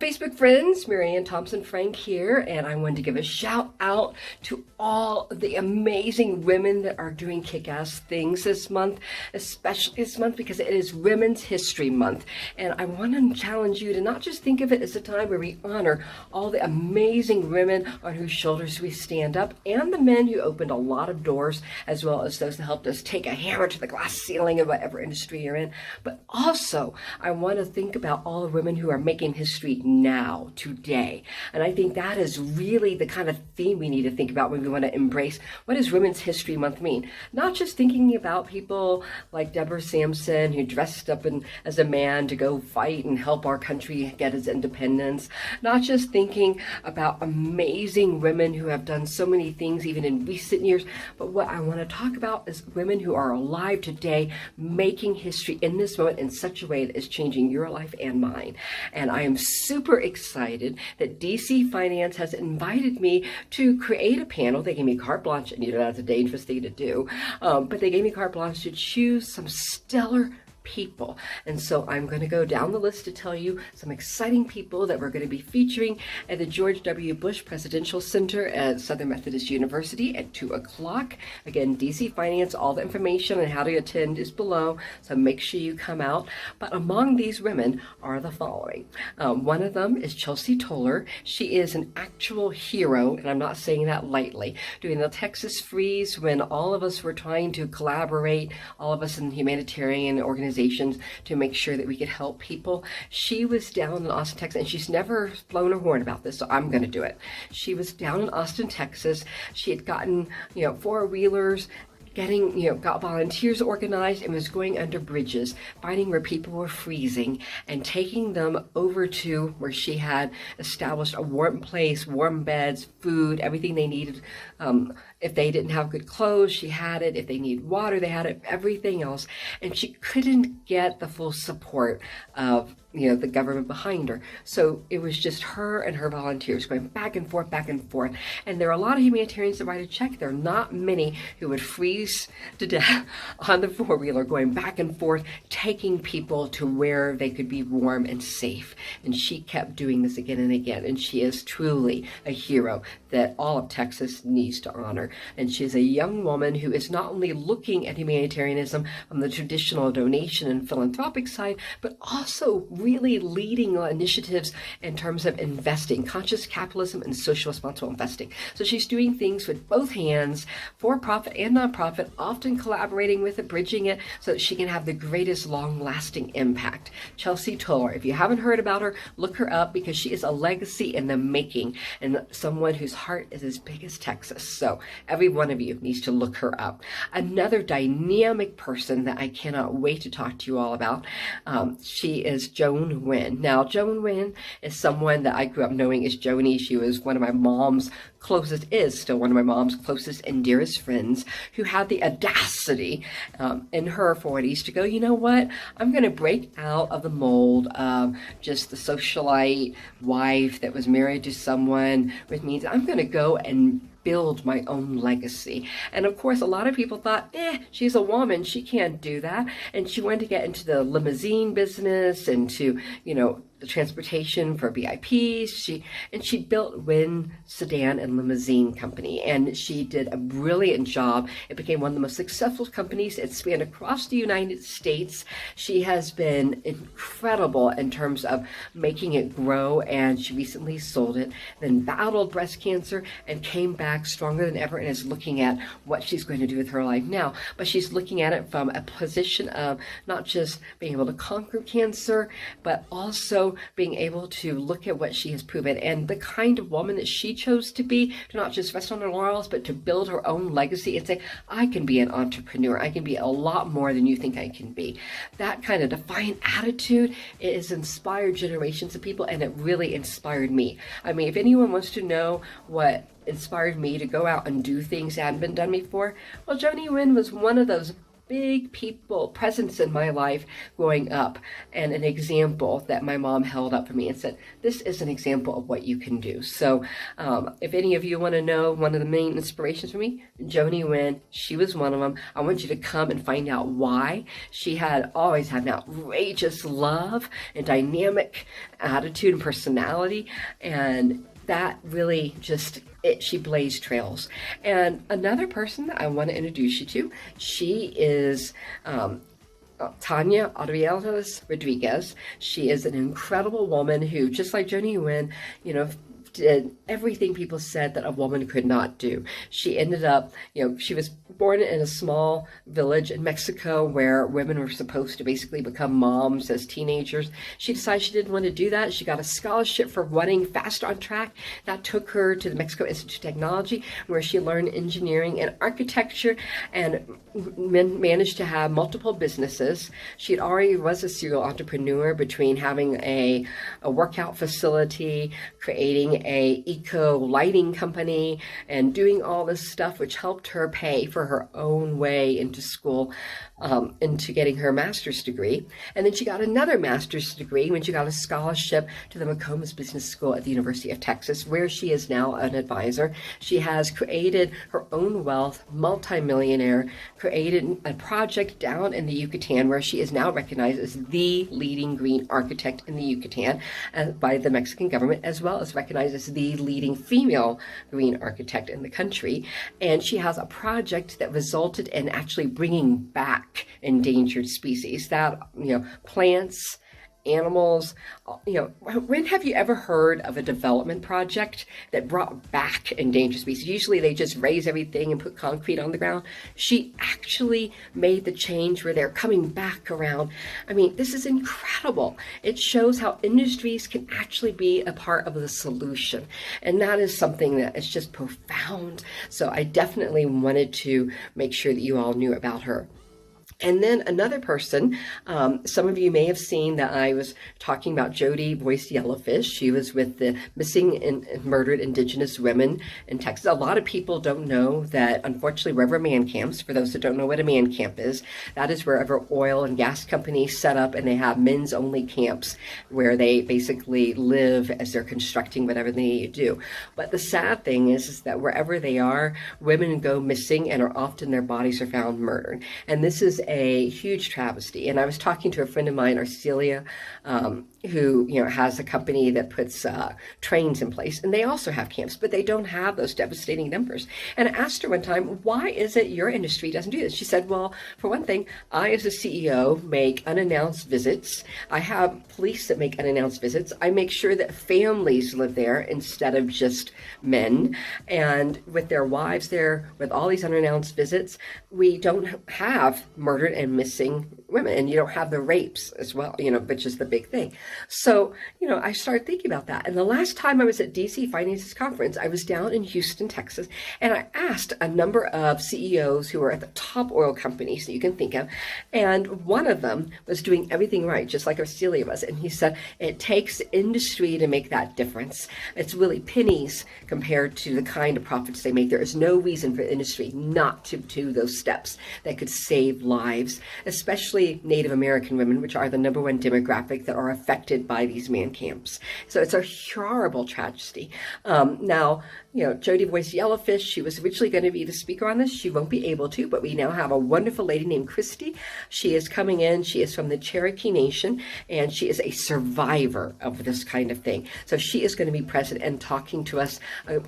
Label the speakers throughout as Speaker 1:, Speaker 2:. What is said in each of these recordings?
Speaker 1: Facebook friends, Marianne Thompson-Frenk here, and I wanted to give a shout out to all the amazing women that are doing kick-ass things this month, especially this month because it is Women's History Month. And I want to challenge you to not just think of it as a time where we honor all the amazing women on whose shoulders we stand up, and the men who opened a lot of doors, as well as those that helped us take a hammer to the glass ceiling of whatever industry you're in. But also, I want to think about all the women who are making history now, today. And I think that is really the kind of theme we need to think about when we want to embrace what does Women's History Month mean? Not just thinking about people like Deborah Sampson, who dressed up as a man to go fight and help our country get its independence. Not just thinking about amazing women who have done so many things even in recent years, but what I want to talk about is women who are alive today, making history in this moment in such a way that is changing your life and mine. And I am super excited that DC Finance has invited me to create a panel. They gave me carte blanche, and you know that's a dangerous thing to do, but they gave me carte blanche to choose some stellar people. And so I'm going to go down the list to tell you some exciting people that we're going to be featuring at the George W. Bush Presidential Center at Southern Methodist University at 2 o'clock. Again, DC Finance, all the information on how to attend is below, so make sure you come out. But among these women are the following. One of them is Chelsea Toler. She is an actual hero, and I'm not saying that lightly. During the Texas freeze, when all of us were trying to collaborate, all of us in humanitarian organizations, to make sure that we could help people. She was down in Austin, Texas, and she's never blown her horn about this, so I'm going to do it. She was down in Austin, Texas. She had gotten, four-wheelers, got volunteers organized and was going under bridges, finding where people were freezing and taking them over to where she had established a warm place, warm beds, food, everything they needed. If they didn't have good clothes, she had it. If they need water, they had it, everything else. And she couldn't get the full support of the government behind her. So it was just her and her volunteers going back and forth, back and forth. And there are a lot of humanitarians that write a check. There are not many who would freeze to death on the four-wheeler going back and forth, taking people to where they could be warm and safe. And she kept doing this again and again. And she is truly a hero that all of Texas needs to honor. And she is a young woman who is not only looking at humanitarianism from the traditional donation and philanthropic side, but also really leading initiatives in terms of investing, conscious capitalism and social responsible investing. So she's doing things with both hands, for profit and nonprofit, often collaborating with it, bridging it, so that she can have the greatest long-lasting impact. Chelsea Toler, if you haven't heard about her, look her up because she is a legacy in the making and someone whose heart is as big as Texas. So every one of you needs to look her up. Another dynamic person that I cannot wait to talk to you all about, she is Joan Wynne. Now, Joan Wynne is someone that I grew up knowing as Joni. She was one of my mom's still one of my mom's closest and dearest friends, who had the audacity in her 40s to go, you know what, I'm going to break out of the mold of just the socialite wife that was married to someone with means. I'm going to go and build my own legacy. And of course, a lot of people thought, she's a woman, she can't do that. And she wanted to get into the limousine business and to, the transportation for VIPs. She built Wynne Sedan and Limousine Company, and she did a brilliant job. It became one of the most successful companies. It spanned across the United States. She has been incredible in terms of making it grow, and she recently sold it, then battled breast cancer and came back stronger than ever and is looking at what she's going to do with her life now. But she's looking at it from a position of not just being able to conquer cancer, but also being able to look at what she has proven and the kind of woman that she chose to be, to not just rest on her laurels, but to build her own legacy and say, I can be an entrepreneur. I can be a lot more than you think I can be. That kind of defiant attitude has inspired generations of people, and it really inspired me. I mean, if anyone wants to know what inspired me to go out and do things that hadn't been done before, well, Joan Wynne was one of those big people presence in my life growing up, and an example that my mom held up for me and said, this is an example of what you can do. So if any of you want to know one of the main inspirations for me, Joan Wynne, she was one of them. I want you to come and find out why. She had always had an outrageous love and dynamic attitude and personality, and that really she blazed trails. And another person that I want to introduce you to, she is Tania Arrayales Rodriguez. She is an incredible woman who, just like Joan Wynne, did everything people said that a woman could not do. She ended up, she was born in a small village in Mexico where women were supposed to basically become moms as teenagers. She decided she didn't want to do that. She got a scholarship for running fast on track. That took her to the Mexico Institute of Technology, where she learned engineering and architecture and managed to have multiple businesses. She already was a serial entrepreneur between having a workout facility, creating a eco lighting company, and doing all this stuff, which helped her pay for her own way into school, into getting her master's degree. And then she got another master's degree when she got a scholarship to the McCombs Business School at the University of Texas, where she is now an advisor. She has created her own wealth, multimillionaire, created a project down in the Yucatan where she is now recognized as the leading green architect in the Yucatan by the Mexican government, as well as recognized as the leading female green architect in the country. And she has a project that resulted in actually bringing back endangered species, that, plants, animals. When have you ever heard of a development project that brought back endangered species? Usually they just raise everything and put concrete on the ground. She actually made the change where they're coming back around. I mean, this is incredible. It shows how industries can actually be a part of the solution. And that is something that is just profound. So I definitely wanted to make sure that you all knew about her. And then another person, some of you may have seen that I was talking about Jody Boyce Yellowfish. She was with the missing and murdered Indigenous women in Texas. A lot of people don't know that, unfortunately, wherever man camps, for those that don't know what a man camp is, that is wherever oil and gas companies set up, and they have men's only camps where they basically live as they're constructing whatever they need to do. But the sad thing is that wherever they are, women go missing and are often their bodies are found murdered. And this is a huge travesty. And I was talking to a friend of mine, Arcelia, who has a company that puts trains in place, and they also have camps, but they don't have those devastating numbers. And I asked her one time, why is it your industry doesn't do this? She said, well, for one thing, I as a CEO make unannounced visits. I have police that make unannounced visits. I make sure that families live there instead of just men, and with their wives there, with all these unannounced visits, we don't have murdered and missing women, and you don't have the rapes as well, which is the big thing. So, I started thinking about that. And the last time I was at DC Finances Conference, I was down in Houston, Texas, and I asked a number of CEOs who were at the top oil companies that you can think of, and one of them was doing everything right, just like Arcelia was. And he said, it takes industry to make that difference. It's really pennies compared to the kind of profits they make. There is no reason for industry not to do those steps that could save lives, especially Native American women, which are the number one demographic that are affected by these man camps. So it's a horrible tragedy. Now, Jody Boyce Yellowfish, she was originally going to be the speaker on this. She won't be able to, but we now have a wonderful lady named Christy. She is coming in. She is from the Cherokee Nation, and she is a survivor of this kind of thing. So she is going to be present and talking to us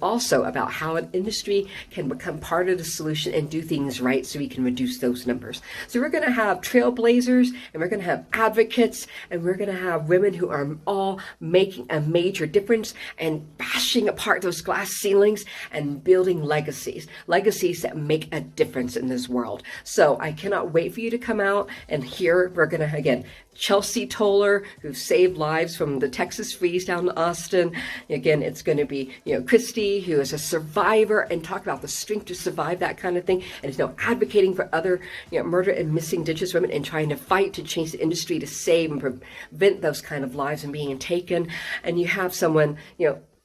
Speaker 1: also about how an industry can become part of the solution and do things right so we can reduce those numbers. So we're going to have trailblazers, and we're going to have advocates, and we're going to have women who are all making a major difference and bashing apart those glass ceilings and building legacies that make a difference in this world. So I cannot wait for you to come out and hear. We're going to, again, Chelsea Toler, who saved lives from the Texas freeze down to Austin. Again, it's going to be, Christy, who is a survivor, and talk about the strength to survive that kind of thing, and is now advocating for other, murdered and missing Indigenous women and trying to fight to change the industry to save and prevent those kind of lives from being taken. And you have someone,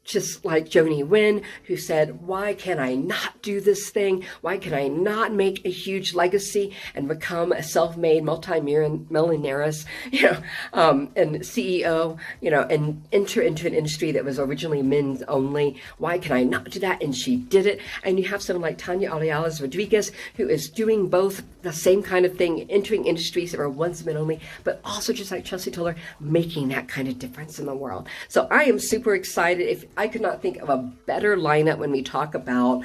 Speaker 1: just like Joan Wynne, who said, why can I not do this thing? Why can I not make a huge legacy and become a self-made multi-millionaires, and CEO, and enter into an industry that was originally men's only? Why can I not do that? And she did it. And you have someone like Tania Arrayales Rodriguez, who is doing both the same kind of thing, entering industries that were once men only, but also just like Chelsea Toler, making that kind of difference in the world. So I am super excited. If I could not think of a better lineup when we talk about,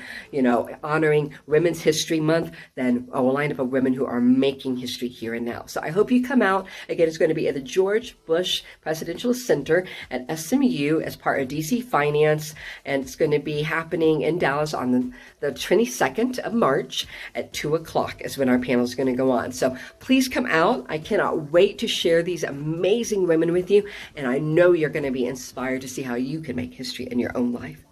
Speaker 1: honoring Women's History Month than a lineup of women who are making history here and now. So I hope you come out. Again, it's going to be at the George Bush Presidential Center at SMU as part of DC Finance, and it's going to be happening in Dallas on the 22nd of March at 2 o'clock is when our panel is going to go on. So please come out. I cannot wait to share these amazing women with you, and I know you're going to be inspired to see how you can make history in your own life.